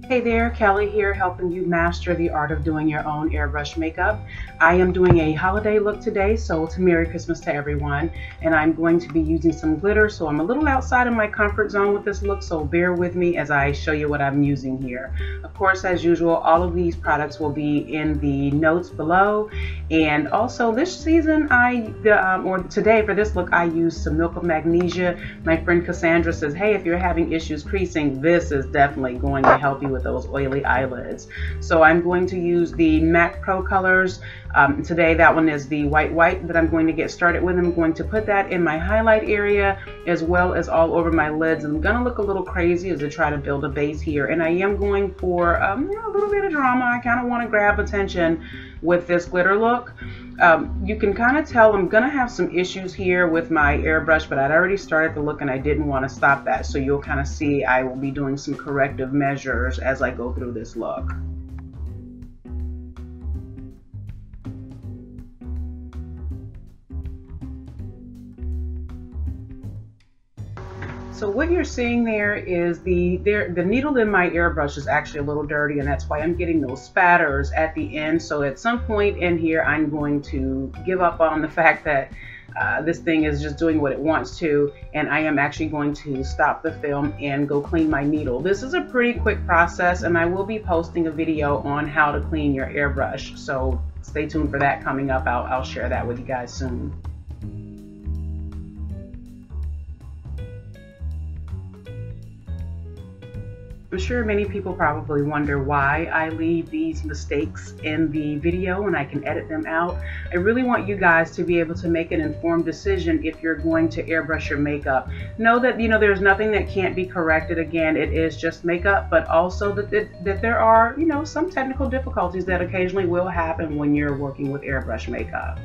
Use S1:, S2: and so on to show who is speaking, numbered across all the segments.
S1: Hey there, Kelly here, helping you master the art of doing your own airbrush makeup. I am doing a holiday look today, so it's a Merry Christmas to everyone. And I'm going to be using some glitter, so I'm a little outside of my comfort zone with this look, so bear with me as I show you what I'm using here. Of course, as usual, all of these products will be in the notes below. And also this season, or today for this look, I used some Milk of Magnesia. My friend Cassandra says, hey, if you're having issues creasing, this is definitely going to help you with those oily eyelids. So I'm going to use the MAC Pro colors. Today that one is the white that I'm going to get started with. I'm going to put that in my highlight area as well as all over my lids. I'm going to look a little crazy as I try to build a base here. And I am going for a little bit of drama. I kind of want to grab attention with this glitter look. You can kind of tell I'm gonna have some issues here with my airbrush, but I'd already started the look and I didn't want to stop that. So you'll kind of see I will be doing some corrective measures as I go through this look. So what you're seeing there is the needle in my airbrush is actually a little dirty, and that's why I'm getting those spatters at the end. So at some point in here, I'm going to give up on the fact that this thing is just doing what it wants to, and I am actually going to stop the film and go clean my needle. This is a pretty quick process, and I will be posting a video on how to clean your airbrush. So stay tuned for that coming up. I'll share that with you guys soon. I'm sure many people probably wonder why I leave these mistakes in the video and I can edit them out. I really want you guys to be able to make an informed decision if you're going to airbrush your makeup. Know that there's nothing that can't be corrected. Again, it is just makeup, but also that there are some technical difficulties that occasionally will happen when you're working with airbrush makeup.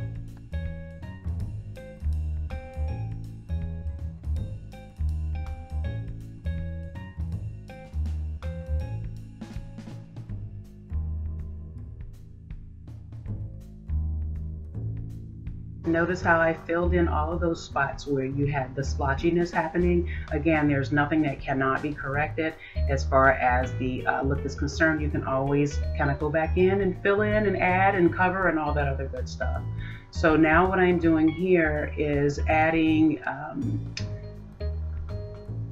S1: Notice how I filled in all of those spots where you had the splotchiness happening. Again, there's nothing that cannot be corrected as far as the look is concerned. You can always kind of go back in and fill in and add and cover and all that other good stuff. So now what I'm doing here is adding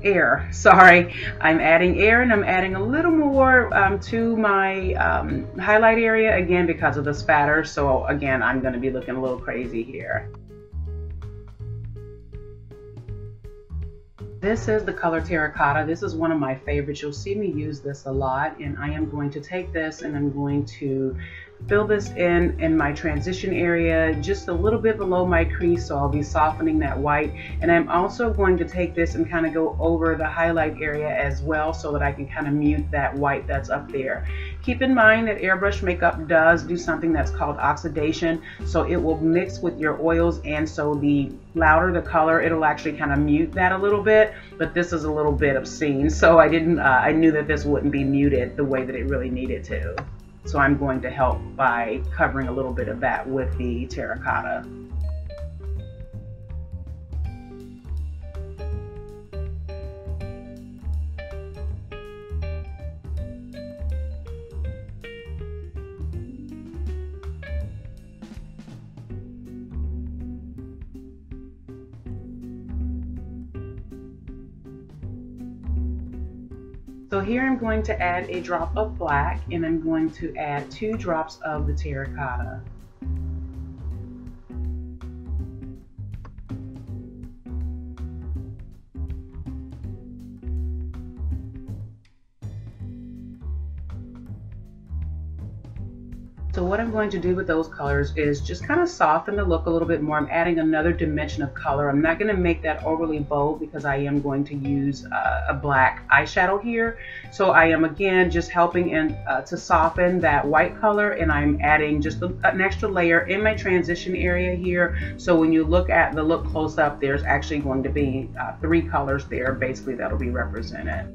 S1: air. Sorry, I'm adding air, and I'm adding a little more to my highlight area, again because of the spatter. So again, I'm going to be looking a little crazy here. This is the color Terracotta. This is one of my favorites. You'll see me use this a lot, and I am going to take this and I'm going to fill this in my transition area just a little bit below my crease, so I'll be softening that white. And I'm also going to take this and kind of go over the highlight area as well so that I can kind of mute that white that's up there. Keep in mind that airbrush makeup does do something that's called oxidation, so it will mix with your oils, and so the louder the color, it'll actually kind of mute that a little bit. But this is a little bit obscene, so I knew that this wouldn't be muted the way that it really needed to. So I'm going to help by covering a little bit of that with the terracotta. So here I'm going to add a drop of black, and I'm going to add 2 drops of the terracotta. So what I'm going to do with those colors is just kind of soften the look a little bit more. I'm adding another dimension of color. I'm not going to make that overly bold because I am going to use a black eyeshadow here. So I am again just helping to soften that white color, and I'm adding just an extra layer in my transition area here. So when you look at the look close up, there's actually going to be 3 colors there basically that'll be represented.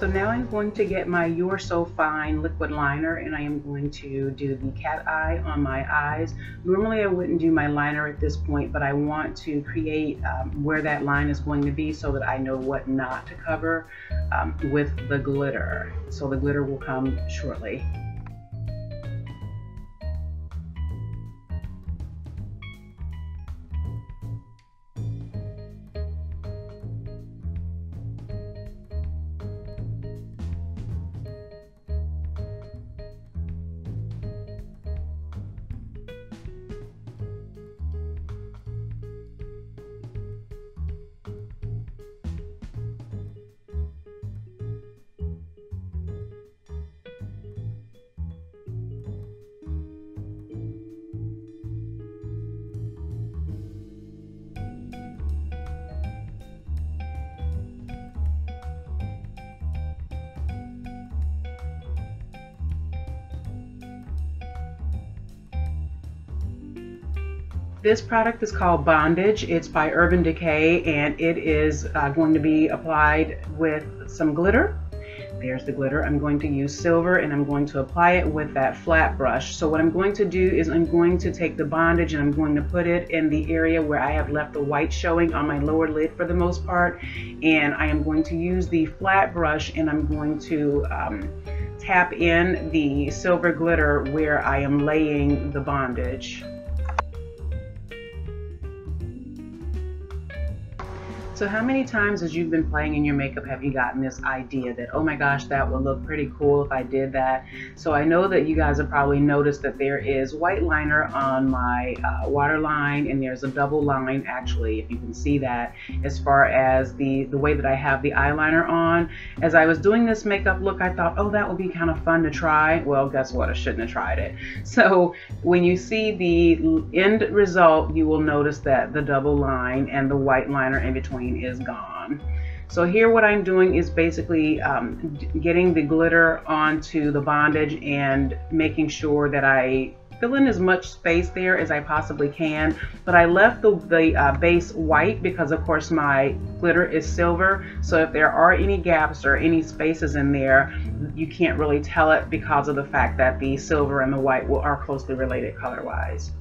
S1: So now I'm going to get my You're So Fine liquid liner, and I am going to do the cat eye on my eyes. Normally I wouldn't do my liner at this point, but I want to create where that line is going to be so that I know what not to cover with the glitter. So the glitter will come shortly. This product is called Bondage. It's by Urban Decay, and it is going to be applied with some glitter. There's the glitter. I'm going to use silver, and I'm going to apply it with that flat brush. So what I'm going to do is I'm going to take the bondage and I'm going to put it in the area where I have left the white showing on my lower lid for the most part. And I am going to use the flat brush, and I'm going to tap in the silver glitter where I am laying the bondage. So how many times as you've been playing in your makeup have you gotten this idea that, oh my gosh, that would look pretty cool if I did that? So I know that you guys have probably noticed that there is white liner on my waterline, and there's a double line actually, if you can see that, as far as the way that I have the eyeliner on. As I was doing this makeup look, I thought, oh, that would be kind of fun to try. Well, guess what? I shouldn't have tried it. So when you see the end result, you will notice that the double line and the white liner in between is gone. So here what I'm doing is basically getting the glitter onto the bondage and making sure that I fill in as much space there as I possibly can, but I left the base white because of course my glitter is silver, so if there are any gaps or any spaces in there, you can't really tell it because of the fact that the silver and the white are closely related color wise.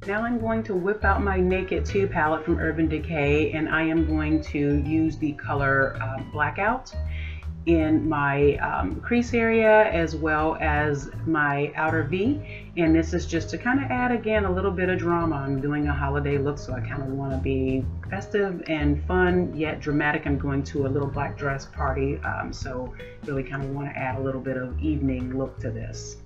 S1: Now I'm going to whip out my Naked 2 palette from Urban Decay, and I am going to use the color Blackout in my crease area as well as my outer V. And this is just to kind of add again a little bit of drama. I'm doing a holiday look, so I kind of want to be festive and fun yet dramatic. I'm going to a little black dress party, so really kind of want to add a little bit of evening look to this.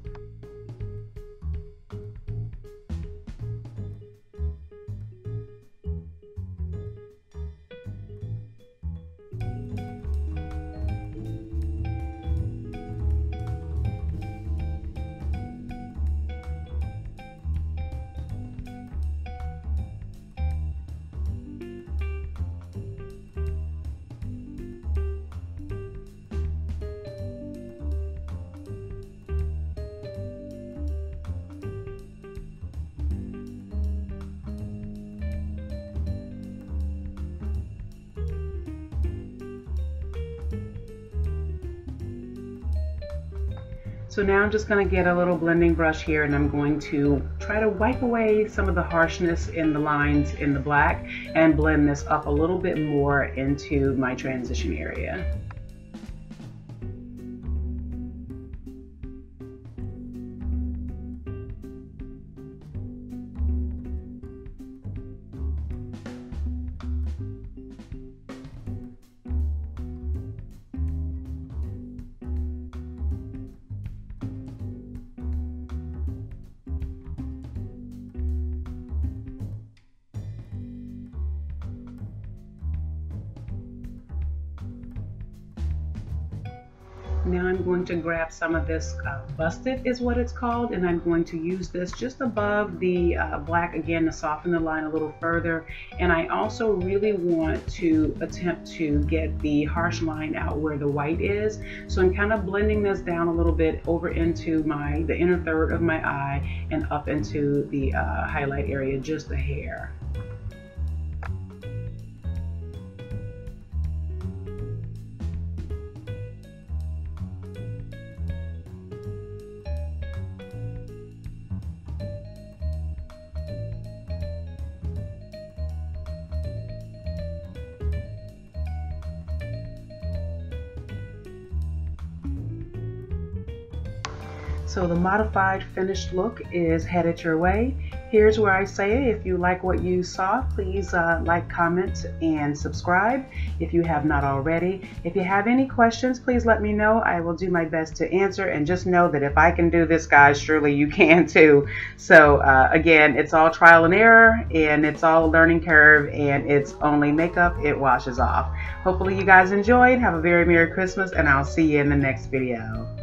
S1: So now I'm just going to get a little blending brush here, and I'm going to try to wipe away some of the harshness in the lines in the black and blend this up a little bit more into my transition area. Now I'm going to grab some of this Busted is what it's called, and I'm going to use this just above the black again to soften the line a little further. And I also really want to attempt to get the harsh line out where the white is. So I'm kind of blending this down a little bit over into the inner third of my eye and up into the highlight area just a hair. So the modified finished look is headed your way. Here's where I say, if you like what you saw, please like, comment, and subscribe if you have not already. If you have any questions, please let me know. I will do my best to answer, and just know that if I can do this, guys, surely you can too. So again, it's all trial and error, and it's all a learning curve, and it's only makeup. It washes off. Hopefully you guys enjoyed. Have a very Merry Christmas, and I'll see you in the next video.